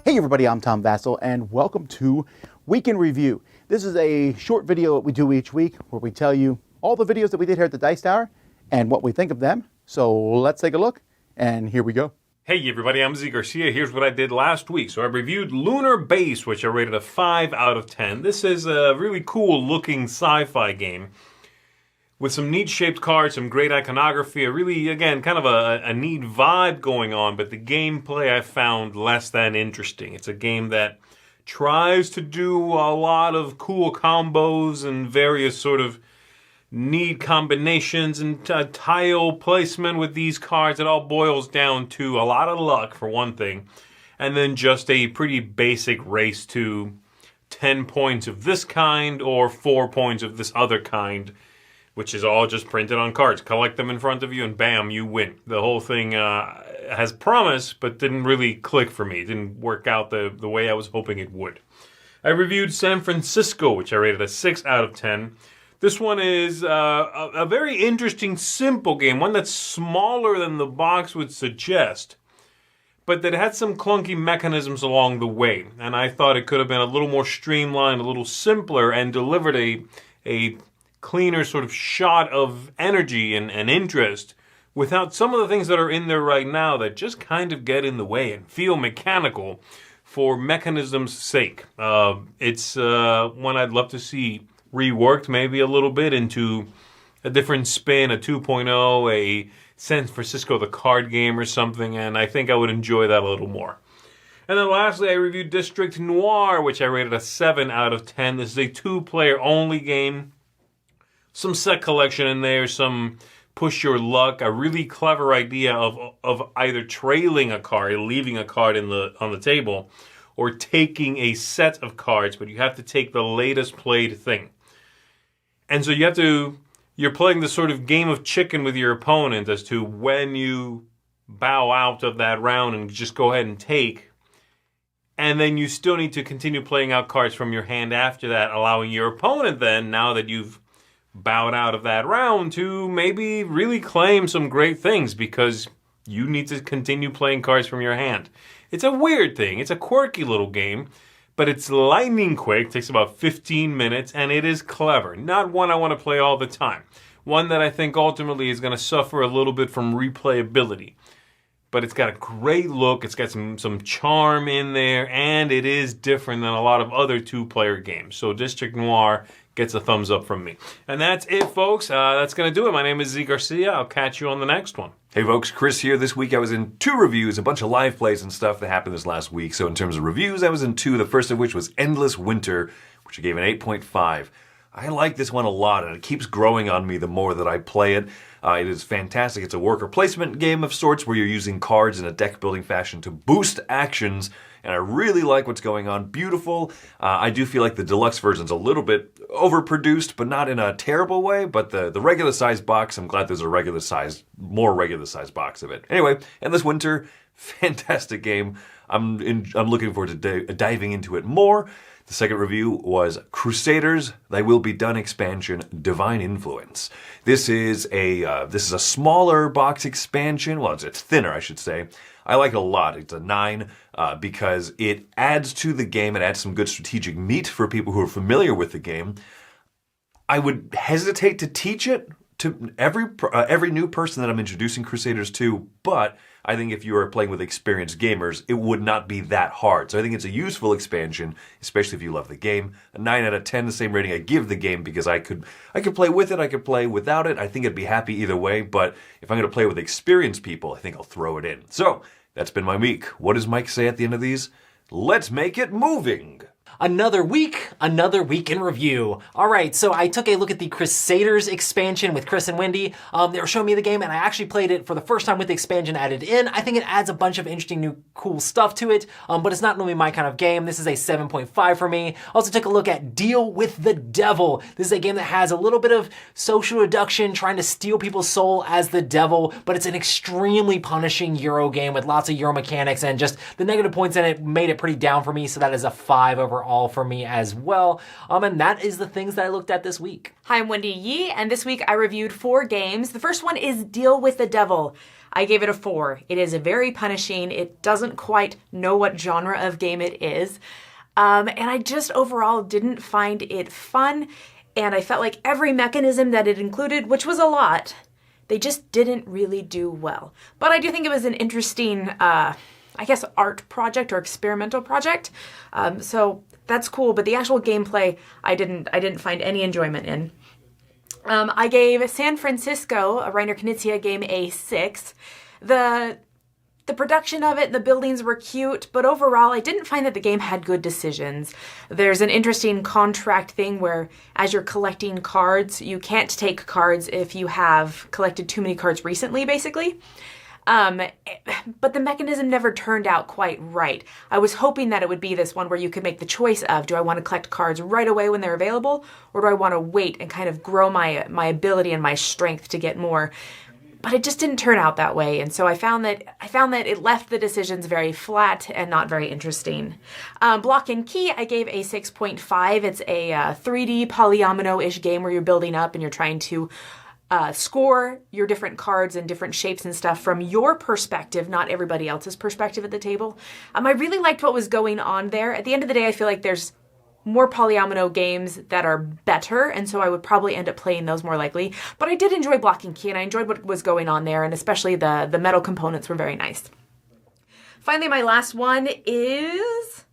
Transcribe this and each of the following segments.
Hey everybody, I'm Tom Vassell and welcome to Week in Review. This is a short video that we do each week where we tell you all the videos that we did here at the Dice Tower and what we think of them. So let's take a look, and here we go. Hey everybody, I'm Z Garcia. Here's what I did last week. So I reviewed Lunar Base, which I rated a 5 out of 10. This is a really cool looking sci-fi game with some neat shaped cards, some great iconography, a really, again, kind of a neat vibe going on, but the gameplay I found less than interesting. It's a game that tries to do a lot of cool combos and various sort of neat combinations and tile placement with these cards. It all boils down to a lot of luck, for one thing, and then just a pretty basic race to 10 points of this kind or 4 points of this other kind, which is all just printed on cards. Collect them in front of you and bam, you win. The whole thing has promise, but didn't really click for me. It didn't work out the way I was hoping it would. I reviewed San Francisco, which I rated a 6 out of 10. This one is a very interesting, simple game, one that's smaller than the box would suggest, but that had some clunky mechanisms along the way. And I thought it could have been a little more streamlined, a little simpler, and delivered a cleaner sort of shot of energy and interest without some of the things that are in there right now that just kind of get in the way and feel mechanical for mechanism's sake. It's one I'd love to see reworked maybe a little bit into a different spin, a 2.0, a San Francisco the card game or something, and I think I would enjoy that a little more. And then lastly, I reviewed District Noir, which I rated a 7 out of 10. This is a 2-player only game. Some set collection in there, some push your luck, a really clever idea of either trailing a card, leaving a card on the table, or taking a set of cards, but you have to take the latest played thing. And so you're playing this sort of game of chicken with your opponent as to when you bow out of that round and just go ahead and take. And then you still need to continue playing out cards from your hand after that, allowing your opponent then, now that you've bowed out of that round, to maybe really claim some great things because you need to continue playing cards from your hand. It's a weird thing. It's a quirky little game, but it's lightning quick, takes about 15 minutes, and it is clever. Not one I want to play all the time. One that I think ultimately is going to suffer a little bit from replayability. But it's got a great look, it's got some charm in there, and it is different than a lot of other 2-player games. So District Noir gets a thumbs up from me. And that's it, folks. That's going to do it. My name is Z Garcia. I'll catch you on the next one. Hey folks, Chris here. This week I was in 2 reviews, a bunch of live plays and stuff that happened this last week. So in terms of reviews, I was in 2, the first of which was Endless Winter, which I gave an 8.5. I like this one a lot, and it keeps growing on me the more that I play it. It is fantastic. It's a worker placement game of sorts where you're using cards in a deck-building fashion to boost actions, and I really like what's going on. Beautiful. I do feel like the deluxe version's a little bit overproduced, but not in a terrible way. But the regular-sized box, I'm glad there's a more regular-sized box of it. Anyway, Endless Winter, fantastic game. I'm looking forward to diving into it more. The second review was Crusaders, Thy Will Be Done expansion, Divine Influence. This is a smaller box expansion. Well, it's thinner, I should say. I like it a lot. It's a 9 because it adds to the game. It adds some good strategic meat for people who are familiar with the game. I would hesitate to teach it to every new person that I'm introducing Crusaders to, but I think if you are playing with experienced gamers, it would not be that hard. So I think it's a useful expansion, especially if you love the game. A 9 out of 10, the same rating I give the game, because I could play with it, I could play without it. I think I'd be happy either way, but if I'm going to play with experienced people, I think I'll throw it in. So that's been my week. What does Mike say at the end of these? Let's make it moving! Another week in review. All right, so I took a look at the Crusaders expansion with Chris and Wendy. They were showing me the game, and I actually played it for the first time with the expansion added in. I think it adds a bunch of interesting new cool stuff to it, but it's not really my kind of game. This is a 7.5 for me. Also took a look at Deal with the Devil. This is a game that has a little bit of social reduction, trying to steal people's soul as the devil, but it's an extremely punishing Euro game with lots of Euro mechanics, and just the negative points in it made it pretty down for me, so that is a 5 overall for me as well. And that is the things that I looked at this week. Hi, I'm Wendy Yee, and this week I reviewed 4 games. The first one is Deal with the Devil. I gave it a 4. It is very punishing. It doesn't quite know what genre of game it is. And I just overall didn't find it fun. And I felt like every mechanism that it included, which was a lot, they just didn't really do well. But I do think it was an interesting, I guess, art project or experimental project. So that's cool. But the actual gameplay, I didn't find any enjoyment in. I gave San Francisco, a Reiner Knizia game, a 6. The production of it, the buildings were cute, but overall I didn't find that the game had good decisions. There's an interesting contract thing where as you're collecting cards, you can't take cards if you have collected too many cards recently, basically. But the mechanism never turned out quite right. I was hoping that it would be this one where you could make the choice of, do I want to collect cards right away when they're available, or do I want to wait and kind of grow my ability and my strength to get more? But it just didn't turn out that way, and so I found that it left the decisions very flat and not very interesting. Block and Key, I gave a 6.5. It's a 3D polyomino-ish game where you're building up and you're trying to score your different cards and different shapes and stuff from your perspective, not everybody else's perspective at the table. I really liked what was going on there. At the end of the day, I feel like there's more polyomino games that are better, and so I would probably end up playing those more likely. But I did enjoy Block and Key, and I enjoyed what was going on there, and especially the metal components were very nice. Finally, my last one is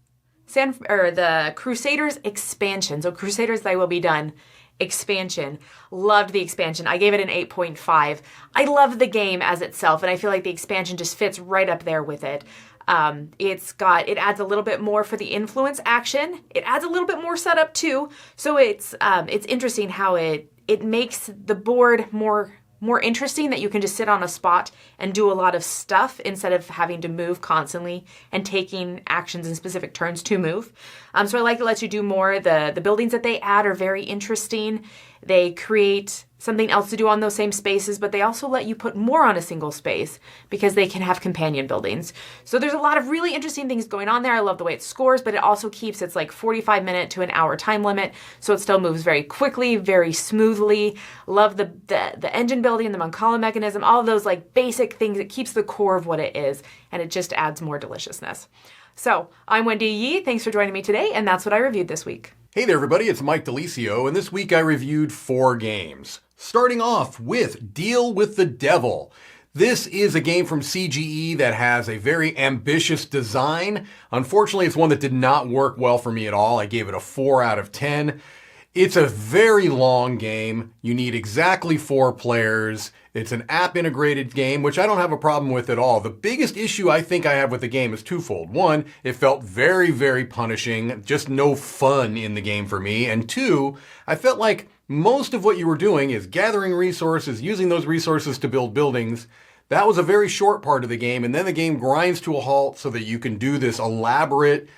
the Crusaders expansion. So Crusaders Thy Will Be Done expansion. Loved the expansion. I gave it an 8.5. I love the game as itself, and I feel like the expansion just fits right up there with it. It adds a little bit more for the influence action. It adds a little bit more setup too. So it's interesting how it makes the board more interesting, that you can just sit on a spot and do a lot of stuff instead of having to move constantly and taking actions in specific turns to move. So I like it lets you do more. The buildings that they add are very interesting. They create something else to do on those same spaces, but they also let you put more on a single space because they can have companion buildings. So there's a lot of really interesting things going on there. I love the way it scores, but it also keeps its like 45-minute to an hour time limit, so it still moves very quickly, very smoothly. Love the engine building, the Mancala mechanism, all of those like basic things. It keeps the core of what it is, and it just adds more deliciousness. So I'm Wendy Yee. Thanks for joining me today, and that's what I reviewed this week. Hey there, everybody. It's Mike Delisio, and this week I reviewed 4 games. Starting off with Deal with the Devil. This is a game from CGE that has a very ambitious design. Unfortunately, it's one that did not work well for me at all. I gave it a 4 out of 10. It's a very long game. You need exactly 4 players. It's an app-integrated game, which I don't have a problem with at all. The biggest issue I think I have with the game is twofold. One, it felt very, very punishing. Just no fun in the game for me. And 2, I felt like most of what you were doing is gathering resources, using those resources to build buildings. That was a very short part of the game, and then the game grinds to a halt so that you can do this elaborate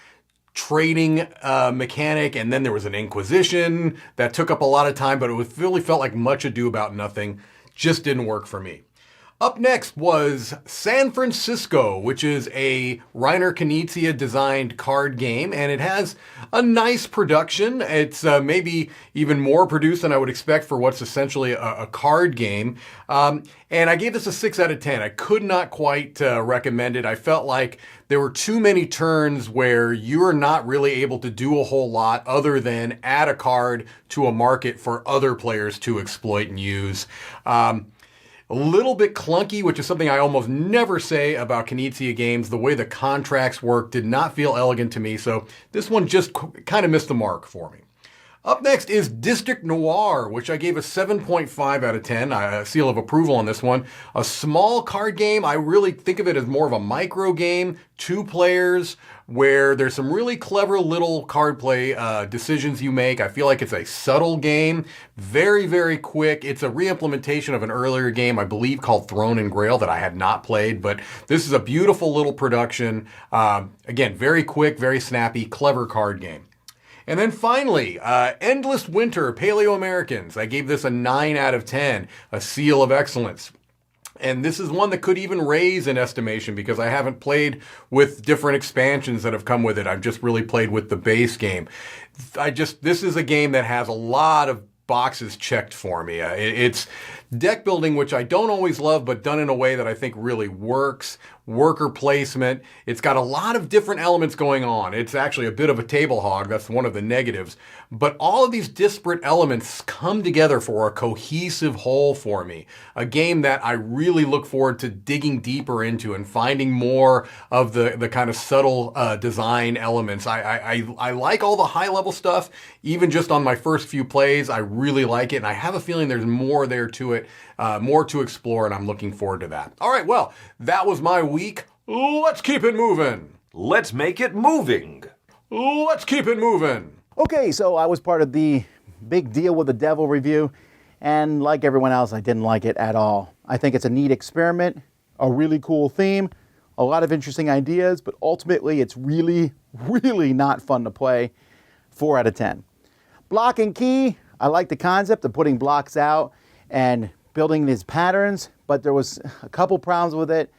trading mechanic, and then there was an Inquisition that took up a lot of time, but it really felt like much ado about nothing. Just didn't work for me. Up next was San Francisco, which is a Reiner Knizia designed card game, and it has a nice production. It's maybe even more produced than I would expect for what's essentially a card game. And I gave this a 6 out of 10. I could not quite recommend it. I felt like there were too many turns where you are not really able to do a whole lot other than add a card to a market for other players to exploit and use. A little bit clunky, which is something I almost never say about Knizia games. The way the contracts work did not feel elegant to me, so this one just kind of missed the mark for me. Up next is District Noir, which I gave a 7.5 out of 10, a seal of approval on this one. A small card game. I really think of it as more of a micro game, 2 players, where there's some really clever little card play decisions you make. I feel like it's a subtle game, very, very quick. It's a re-implementation of an earlier game, I believe, called Throne and Grail that I had not played, but this is a beautiful little production. Again, very quick, very snappy, clever card game. And then finally, Endless Winter, Paleoamericans. I gave this a 9 out of 10, a seal of excellence. And this is one that could even raise in estimation because I haven't played with different expansions that have come with it. I've just really played with the base game. This is a game that has a lot of boxes checked for me. It's deck building, which I don't always love, but done in a way that I think really works. Worker placement. It's got a lot of different elements going on. It's actually a bit of a table hog. That's one of the negatives. But all of these disparate elements come together for a cohesive whole for me. A game that I really look forward to digging deeper into and finding more of the kind of subtle design elements. I like all the high level stuff. Even just on my first few plays, I really like it. And I have a feeling there's more there to it, more to explore, and I'm looking forward to that. All right, well, that was my week. Let's keep it moving. Let's make it moving. Let's keep it moving. Okay, so I was part of the big Deal with the Devil review, and like everyone else, I didn't like it at all. I think it's a neat experiment, a really cool theme, a lot of interesting ideas, but ultimately it's really, really not fun to play. 4 out of 10. Block and Key, I like the concept of putting blocks out and building these patterns, but there was a couple problems with it.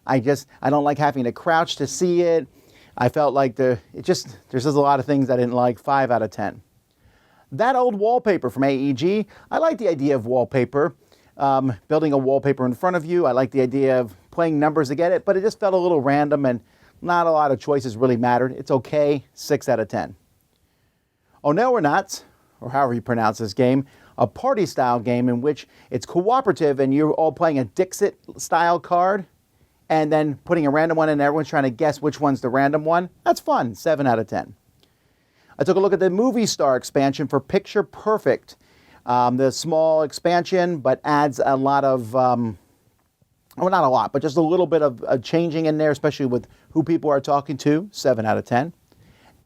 I don't like having to crouch to see it. I felt like there's just a lot of things I didn't like. 5 out of 10. That old Wallpaper from AEG, I like the idea of wallpaper, building a wallpaper in front of you. I like the idea of playing numbers to get it, but it just felt a little random and not a lot of choices really mattered. It's okay. 6 out of 10. Oneironauts, or however you pronounce this game, a party-style game in which it's cooperative and you're all playing a Dixit-style card and then putting a random one in and everyone's trying to guess which one's the random one. That's fun. 7 out of 10. I took a look at the Movie Star expansion for Picture Perfect. The small expansion, but adds a lot of, well, not a lot, but just a little bit of changing in there, especially with who people are talking to. 7 out of 10.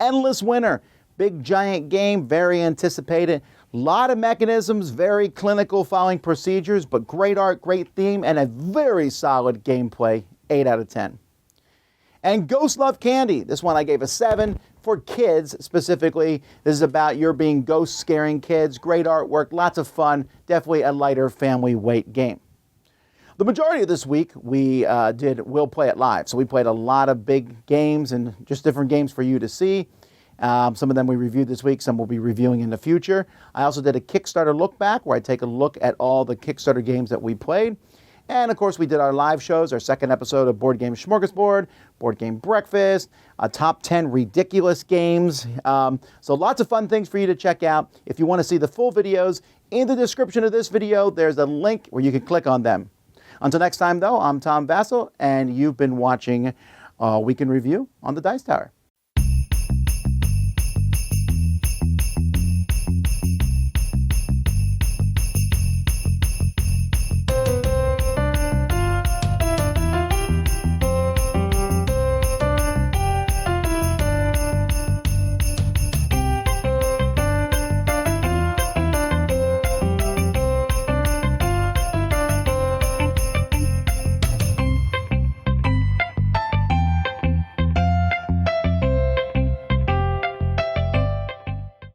Endless Winter. Big giant game, very anticipated. A lot of mechanisms, very clinical, following procedures, but great art, great theme, and a very solid gameplay. 8 out of 10. And Ghost Love Candy. This one I gave a 7 for kids specifically. This is about your being ghost scaring kids. Great artwork, lots of fun. Definitely a lighter family weight game. The majority of this week we did We'll Play It Live. So we played a lot of big games and just different games for you to see. Some of them we reviewed this week, some we'll be reviewing in the future. I also did a Kickstarter look back where I take a look at all the Kickstarter games that we played. And of course we did our live shows, our second episode of Board Game Smorgasbord, Board Game Breakfast, top 10 ridiculous games. So lots of fun things for you to check out. If you want to see the full videos, in the description of this video, there's a link where you can click on them. Until next time though, I'm Tom Vassell and you've been watching Week in Review on the Dice Tower.